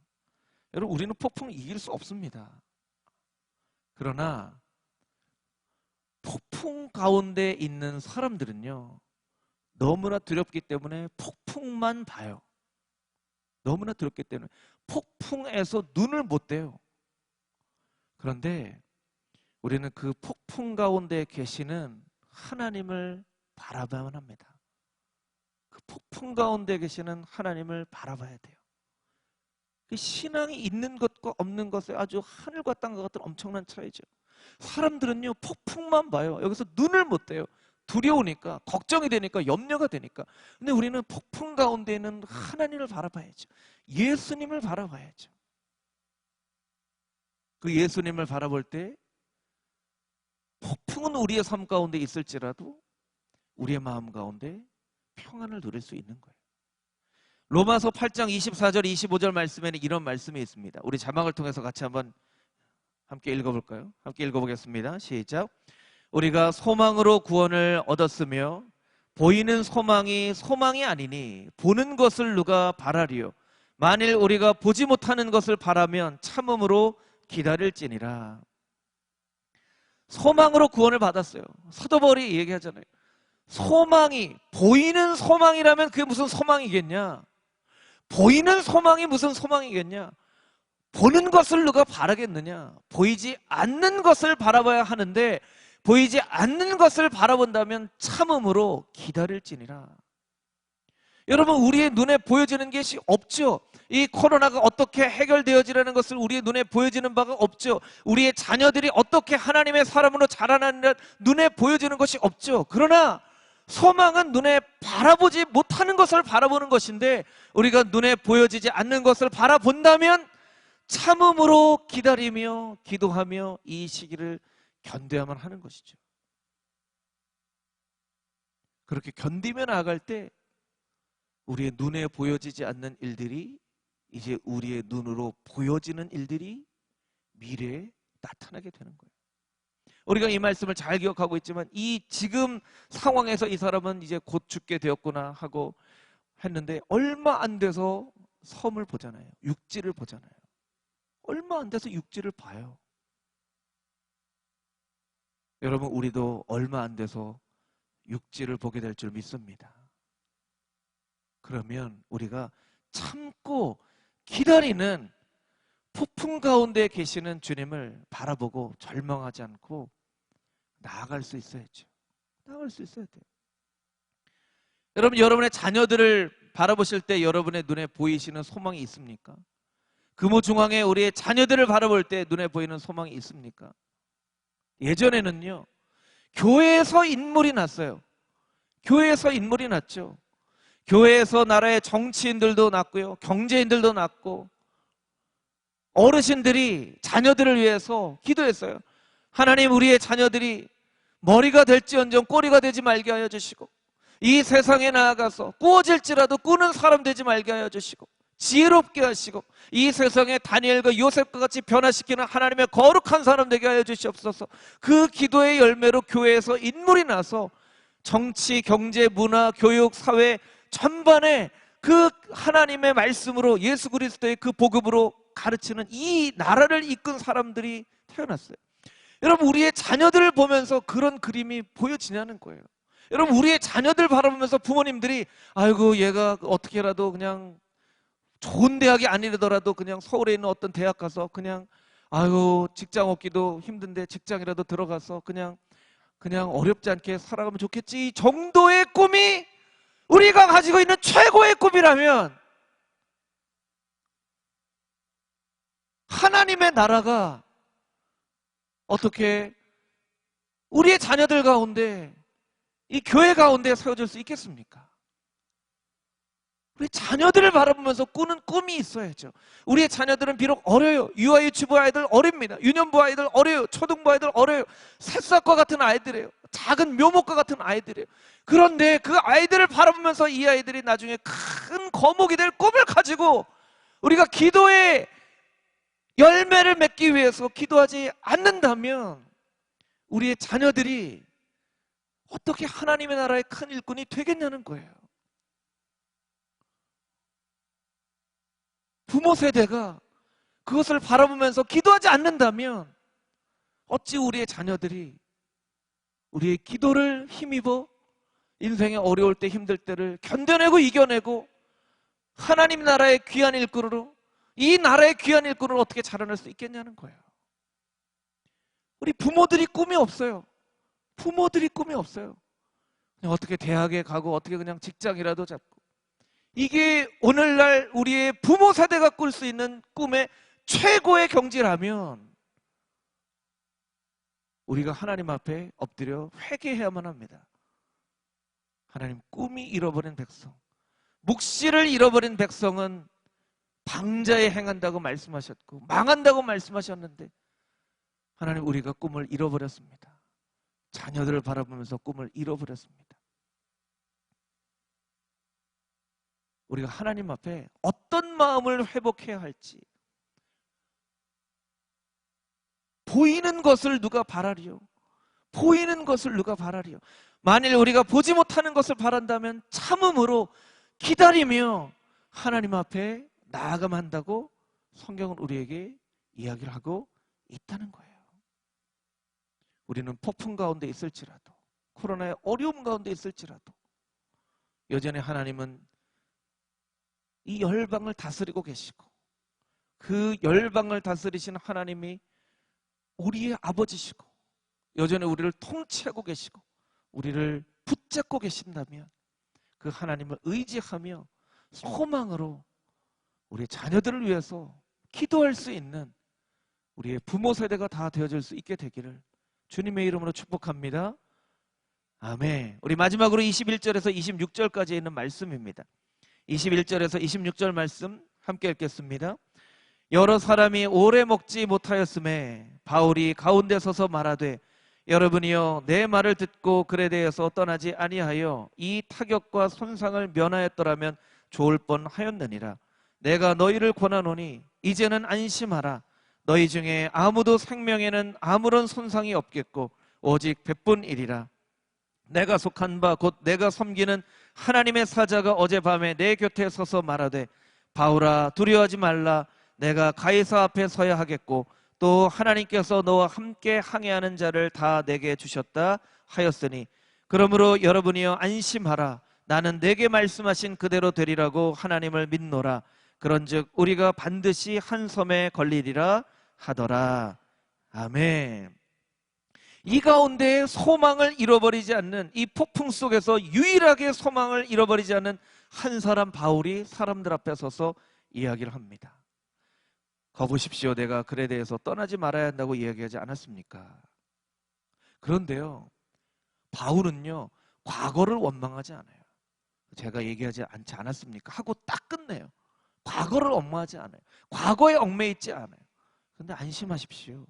여러분, 우리는 폭풍을 이길 수 없습니다. 그러나 폭풍 가운데 있는 사람들은요, 너무나 두렵기 때문에 폭풍만 봐요. 너무나 두렵기 때문에 폭풍에서 눈을 못 떼요. 그런데 우리는 그 폭풍 가운데 계시는 하나님을 바라봐야만 합니다. 그 폭풍 가운데 계시는 하나님을 바라봐야 돼요. 그 신앙이 있는 것과 없는 것에 아주 하늘과 땅과 같은 엄청난 차이죠. 사람들은요, 폭풍만 봐요. 여기서 눈을 못 떼요. 두려우니까, 걱정이 되니까, 염려가 되니까. 근데 우리는 폭풍 가운데 있는 하나님을 바라봐야죠. 예수님을 바라봐야죠. 그 예수님을 바라볼 때 폭풍은 우리의 삶 가운데 있을지라도 우리의 마음 가운데 평안을 누릴 수 있는 거예요. 로마서 8장 24절 25절 말씀에는 이런 말씀이 있습니다. 우리 자막을 통해서 같이 한번 함께 읽어볼까요? 함께 읽어보겠습니다. 시작. 우리가 소망으로 구원을 얻었으며 보이는 소망이 소망이 아니니 보는 것을 누가 바라리요. 만일 우리가 보지 못하는 것을 바라면 참음으로 기다릴지니라. 소망으로 구원을 받았어요. 사도 바울이 얘기하잖아요. 소망이, 보이는 소망이라면 그게 무슨 소망이겠냐? 보이는 소망이 무슨 소망이겠냐? 보는 것을 누가 바라겠느냐? 보이지 않는 것을 바라봐야 하는데 보이지 않는 것을 바라본다면 참음으로 기다릴지니라. 여러분, 우리의 눈에 보여지는 것이 없죠. 이 코로나가 어떻게 해결되어지라는 것을 우리의 눈에 보여지는 바가 없죠. 우리의 자녀들이 어떻게 하나님의 사람으로 자라나는 눈에 보여지는 것이 없죠. 그러나 소망은 눈에 바라보지 못하는 것을 바라보는 것인데 우리가 눈에 보여지지 않는 것을 바라본다면 참음으로 기다리며 기도하며 이 시기를 견뎌야만 하는 것이죠. 그렇게 견디며 나아갈 때 우리의 눈에 보여지지 않는 일들이 이제 우리의 눈으로 보여지는 일들이 미래에 나타나게 되는 거예요. 우리가 이 말씀을 잘 기억하고 있지만 이 지금 상황에서 이 사람은 이제 곧 죽게 되었구나 하고 했는데 얼마 안 돼서 섬을 보잖아요. 육지를 보잖아요. 얼마 안 돼서 육지를 봐요. 여러분, 우리도 얼마 안 돼서 육지를 보게 될 줄 믿습니다. 그러면 우리가 참고 기다리는 폭풍 가운데 계시는 주님을 바라보고 절망하지 않고 나아갈 수 있어야죠. 나아갈 수 있어야 돼요. 여러분, 여러분의 자녀들을 바라보실 때 여러분의 눈에 보이시는 소망이 있습니까? 금호중앙에 우리의 자녀들을 바라볼 때 눈에 보이는 소망이 있습니까? 예전에는요, 교회에서 인물이 났어요. 교회에서 인물이 났죠. 교회에서 나라의 정치인들도 났고요, 경제인들도 났고, 어르신들이 자녀들을 위해서 기도했어요. 하나님, 우리의 자녀들이 머리가 될지언정 꼬리가 되지 말게 하여 주시고, 이 세상에 나아가서 꾸어질지라도 꾸는 사람 되지 말게 하여 주시고, 지혜롭게 하시고, 이 세상에 다니엘과 요셉과 같이 변화시키는 하나님의 거룩한 사람 되게 하여 주시옵소서. 그 기도의 열매로 교회에서 인물이 나서 정치, 경제, 문화, 교육, 사회 전반에 그 하나님의 말씀으로 예수 그리스도의 그 복음으로 가르치는 이 나라를 이끈 사람들이 태어났어요. 여러분, 우리의 자녀들을 보면서 그런 그림이 보여지냐는 거예요. 여러분, 우리의 자녀들 바라보면서 부모님들이 아이고 얘가 어떻게라도 그냥 좋은 대학이 아니더라도 그냥 서울에 있는 어떤 대학 가서 그냥 아이고 직장 얻기도 힘든데 직장이라도 들어가서 그냥 어렵지 않게 살아가면 좋겠지, 이 정도의 꿈이 우리가 가지고 있는 최고의 꿈이라면 하나님의 나라가 어떻게 우리의 자녀들 가운데, 이 교회 가운데 세워질 수 있겠습니까? 우리 자녀들을 바라보면서 꾸는 꿈이 있어야죠. 우리의 자녀들은 비록 어려요. 유아 유치부 아이들 어립니다. 유년부 아이들 어려요. 초등부 아이들 어려요. 새싹과 같은 아이들이에요. 작은 묘목과 같은 아이들이에요. 그런데 그 아이들을 바라보면서 이 아이들이 나중에 큰 거목이 될 꿈을 가지고 우리가 기도의 열매를 맺기 위해서 기도하지 않는다면 우리의 자녀들이 어떻게 하나님의 나라의 큰 일꾼이 되겠냐는 거예요. 부모 세대가 그것을 바라보면서 기도하지 않는다면 어찌 우리의 자녀들이 우리의 기도를 힘입어 인생의 어려울 때, 힘들 때를 견뎌내고 이겨내고 하나님 나라의 귀한 일꾼으로, 이 나라의 귀한 일꾼을 어떻게 자라날 수 있겠냐는 거예요. 우리 부모들이 꿈이 없어요. 부모들이 꿈이 없어요. 그냥 어떻게 대학에 가고 어떻게 그냥 직장이라도 잡고, 이게 오늘날 우리의 부모 세대가 꿀 수 있는 꿈의 최고의 경지라면 우리가 하나님 앞에 엎드려 회개해야만 합니다. 하나님, 꿈이 잃어버린 백성, 묵시를 잃어버린 백성은 방자에 행한다고 말씀하셨고 망한다고 말씀하셨는데 하나님, 우리가 꿈을 잃어버렸습니다. 자녀들을 바라보면서 꿈을 잃어버렸습니다. 우리가 하나님 앞에 어떤 마음을 회복해야 할지, 보이는 것을 누가 바라리요? 보이는 것을 누가 바라리요? 만일 우리가 보지 못하는 것을 바란다면 참음으로 기다리며 하나님 앞에 나아가면 한다고 성경은 우리에게 이야기를 하고 있다는 거예요. 우리는 폭풍 가운데 있을지라도, 코로나의 어려움 가운데 있을지라도 여전히 하나님은 이 열방을 다스리고 계시고, 그 열방을 다스리시는 하나님이 우리의 아버지시고 여전히 우리를 통치하고 계시고 우리를 붙잡고 계신다면 그 하나님을 의지하며 소망으로 우리의 자녀들을 위해서 기도할 수 있는 우리의 부모 세대가 다 되어질 수 있게 되기를 주님의 이름으로 축복합니다. 아멘. 우리 마지막으로 21절에서 26절까지 있는 말씀입니다. 21절에서 26절 말씀 함께 읽겠습니다. 여러 사람이 오래 먹지 못하였음에 바울이 가운데 서서 말하되, 여러분이여 내 말을 듣고 글에 대해서 떠나지 아니하여 이 타격과 손상을 면하였더라면 좋을 뻔하였느니라. 내가 너희를 권하노니 이제는 안심하라. 너희 중에 아무도 생명에는 아무런 손상이 없겠고 오직 백분이리라. 내가 속한 바 곧 내가 섬기는 하나님의 사자가 어젯밤에 내 곁에 서서 말하되, 바울아 두려워하지 말라. 내가 가이사 앞에 서야 하겠고 또 하나님께서 너와 함께 항해하는 자를 다 내게 주셨다 하였으니, 그러므로 여러분이여 안심하라. 나는 내게 말씀하신 그대로 되리라고 하나님을 믿노라. 그런즉 우리가 반드시 한 섬에 걸리리라 하더라. 아멘. 이 가운데 소망을 잃어버리지 않는, 이 폭풍 속에서 유일하게 소망을 잃어버리지 않는 한 사람, 바울이 사람들 앞에 서서 이야기를 합니다. 거보십시오, 내가 글에 대해서 떠나지 말아야 한다고 이야기하지 않았습니까? 그런데요, 바울은요 과거를 원망하지 않아요. 제가 얘기하지 않지 않았습니까? 하고 딱 끝내요. 과거를 원망하지 않아요. 과거에 얽매여 있지 않아요. 그런데 안심하십시오,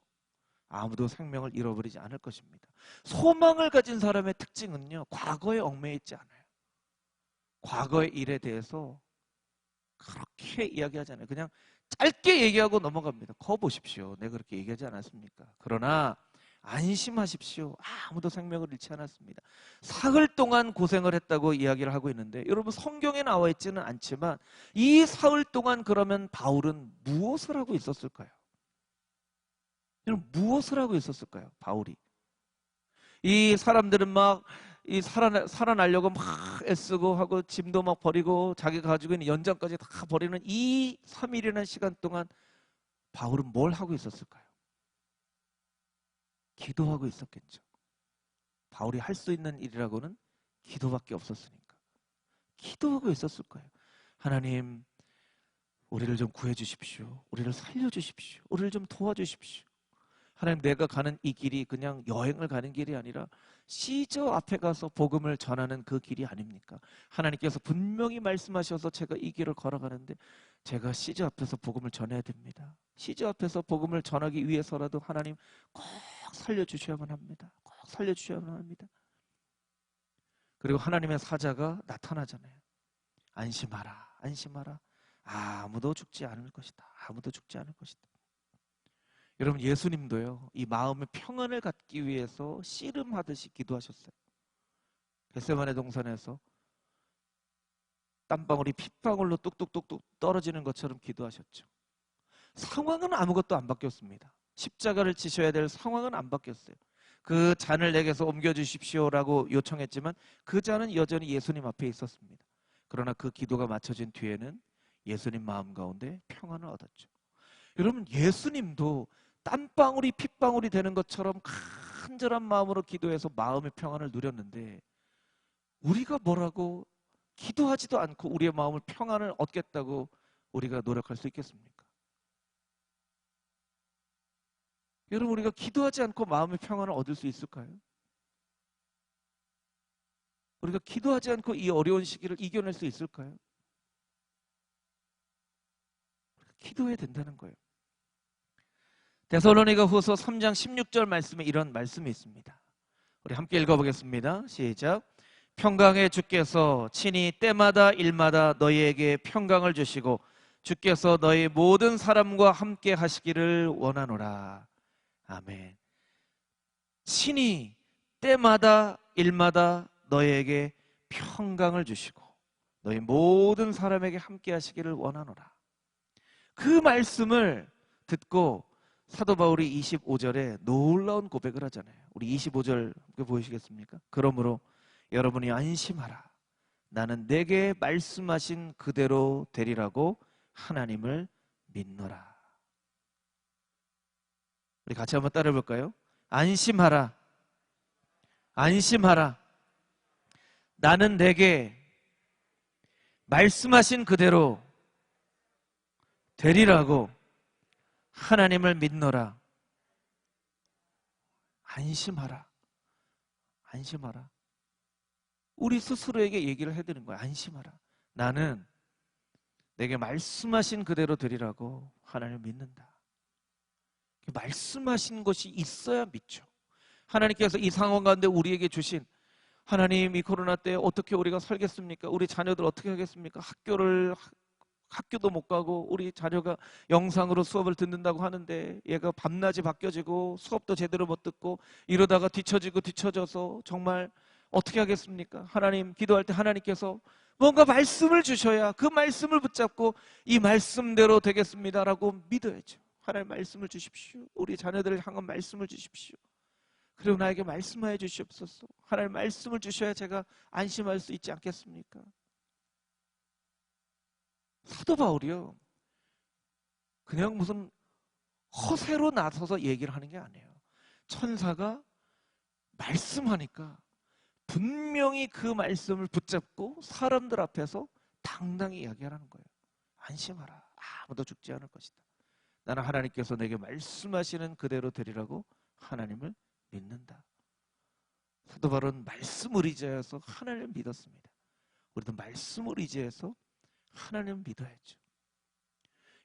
아무도 생명을 잃어버리지 않을 것입니다. 소망을 가진 사람의 특징은요, 과거에 얽매여 있지 않아요. 과거의 일에 대해서 그렇게 이야기하지 않아요. 그냥 짧게 얘기하고 넘어갑니다. 거 보십시오, 내가 그렇게 얘기하지 않았습니까? 그러나 안심하십시오, 아무도 생명을 잃지 않았습니다. 사흘 동안 고생을 했다고 이야기를 하고 있는데, 여러분 성경에 나와 있지는 않지만 이 사흘 동안 그러면 바울은 무엇을 하고 있었을까요? 여러분 무엇을 하고 있었을까요? 바울이. 이 사람들은 막 이 살아나려고 막 애쓰고 하고 짐도 막 버리고 자기가 가지고 있는 연장까지 다 버리는 이 3일이라는 시간 동안 바울은 뭘 하고 있었을까요? 기도하고 있었겠죠. 바울이 할 수 있는 일이라고는 기도밖에 없었으니까 기도하고 있었을 거예요. 하나님, 우리를 좀 구해 주십시오. 우리를 살려 주십시오. 우리를 좀 도와주십시오. 하나님, 내가 가는 이 길이 그냥 여행을 가는 길이 아니라 시저 앞에 가서 복음을 전하는 그 길이 아닙니까? 하나님께서 분명히 말씀하셔서 제가 이 길을 걸어가는데 제가 시저 앞에서 복음을 전해야 됩니다. 시저 앞에서 복음을 전하기 위해서라도 하나님 꼭 살려주셔야만 합니다. 꼭 살려주셔야만 합니다. 그리고 하나님의 사자가 나타나잖아요. 안심하라, 안심하라. 아무도 죽지 않을 것이다. 아무도 죽지 않을 것이다. 여러분, 예수님도요, 이 마음의 평안을 갖기 위해서 씨름하듯이 기도하셨어요. 겟세마네 동산에서 땀방울이 핏방울로 뚝뚝뚝뚝 떨어지는 것처럼 기도하셨죠. 상황은 아무것도 안 바뀌었습니다. 십자가를 지셔야 될 상황은 안 바뀌었어요. 그 잔을 내게서 옮겨주십시오라고 요청했지만 그 잔은 여전히 예수님 앞에 있었습니다. 그러나 그 기도가 맞춰진 뒤에는 예수님 마음 가운데 평안을 얻었죠. 여러분, 예수님도 땀방울이 핏방울이 되는 것처럼 간절한 마음으로 기도해서 마음의 평안을 누렸는데 우리가 뭐라고 기도하지도 않고 우리의 마음을 평안을 얻겠다고 우리가 노력할 수 있겠습니까? 여러분, 우리가 기도하지 않고 마음의 평안을 얻을 수 있을까요? 우리가 기도하지 않고 이 어려운 시기를 이겨낼 수 있을까요? 기도해야 된다는 거예요. 데살로니가 후서 3장 16절 말씀에 이런 말씀이 있습니다. 우리 함께 읽어보겠습니다. 시작. 평강의 주께서 친히 때마다 일마다 너희에게 평강을 주시고 주께서 너희 모든 사람과 함께 하시기를 원하노라. 아멘. 친히 때마다 일마다 너희에게 평강을 주시고 너희 모든 사람에게 함께 하시기를 원하노라. 그 말씀을 듣고 사도 바울이 25절에 놀라운 고백을 하잖아요. 우리 25절 보이시겠습니까? 그러므로 여러분이 안심하라. 나는 내게 말씀하신 그대로 되리라고 하나님을 믿노라. 우리 같이 한번 따라해 볼까요? 안심하라. 안심하라. 나는 내게 말씀하신 그대로 되리라고 하나님을 믿노라. 안심하라. 안심하라. 우리 스스로에게 얘기를 해드리는 거야. 안심하라. 나는 내게 말씀하신 그대로 되리라고 하나님을 믿는다. 말씀하신 것이 있어야 믿죠. 하나님께서 이 상황 가운데 우리에게 주신 하나님, 이 코로나 때 어떻게 우리가 살겠습니까? 우리 자녀들 어떻게 하겠습니까? 학교도 못 가고 우리 자녀가 영상으로 수업을 듣는다고 하는데 얘가 밤낮이 바뀌어지고 수업도 제대로 못 듣고 이러다가 뒤처져서 정말 어떻게 하겠습니까? 하나님, 기도할 때 하나님께서 뭔가 말씀을 주셔야 그 말씀을 붙잡고 이 말씀대로 되겠습니다라고 믿어야죠. 하나님, 말씀을 주십시오. 우리 자녀들을 향한 말씀을 주십시오. 그리고 나에게 말씀하여 주시옵소서. 하나님, 말씀을 주셔야 제가 안심할 수 있지 않겠습니까? 사도 바울이요, 그냥 무슨 허세로 나서서 얘기를 하는 게 아니에요. 천사가 말씀하니까 분명히 그 말씀을 붙잡고 사람들 앞에서 당당히 이야기하라는 거예요. 안심하라. 아무도 죽지 않을 것이다. 나는 하나님께서 내게 말씀하시는 그대로 되리라고 하나님을 믿는다. 사도 바울은 말씀을 의지해서 하나님을 믿었습니다. 우리도 말씀을 의지해서 하나님을 믿어야죠.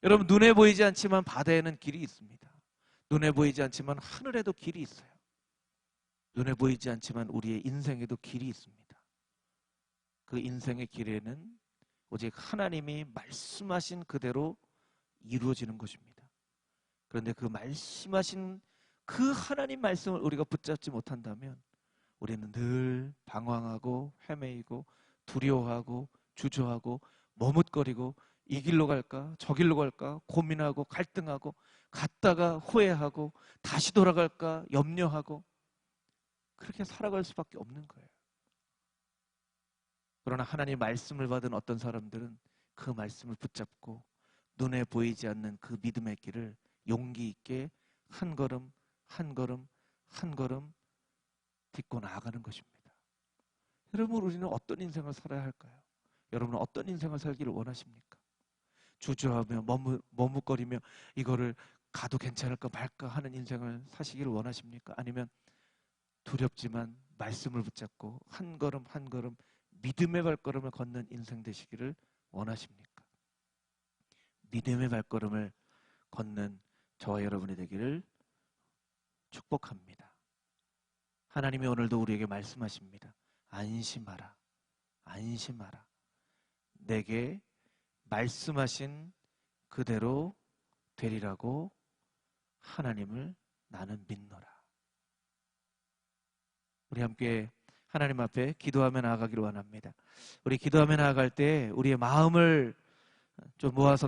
여러분, 눈에 보이지 않지만 바다에는 길이 있습니다. 눈에 보이지 않지만 하늘에도 길이 있어요. 눈에 보이지 않지만 우리의 인생에도 길이 있습니다. 그 인생의 길에는 오직 하나님이 말씀하신 그대로 이루어지는 것입니다. 그런데 그 말씀하신 그 하나님 말씀을 우리가 붙잡지 못한다면 우리는 늘 방황하고 헤매이고 두려워하고 주저하고 머뭇거리고 이 길로 갈까 저 길로 갈까 고민하고 갈등하고 갔다가 후회하고 다시 돌아갈까 염려하고 그렇게 살아갈 수밖에 없는 거예요. 그러나 하나님 말씀을 받은 어떤 사람들은 그 말씀을 붙잡고 눈에 보이지 않는 그 믿음의 길을 용기 있게 한 걸음 한 걸음 한 걸음 딛고 나아가는 것입니다. 여러분, 우리는 어떤 인생을 살아야 할까요? 여러분은 어떤 인생을 살기를 원하십니까? 주저하며 머뭇거리며 이거를 가도 괜찮을까 말까 하는 인생을 사시기를 원하십니까? 아니면 두렵지만 말씀을 붙잡고 한 걸음 한 걸음 믿음의 발걸음을 걷는 인생 되시기를 원하십니까? 믿음의 발걸음을 걷는 저와 여러분이 되기를 축복합니다. 하나님이 오늘도 우리에게 말씀하십니다. 안심하라. 안심하라. 내게 말씀하신 그대로 되리라고 하나님을 나는 믿노라. 우리 함께 하나님 앞에 기도하며 나아가기를 원합니다. 우리 기도하며 나아갈 때 우리의 마음을 좀 모아서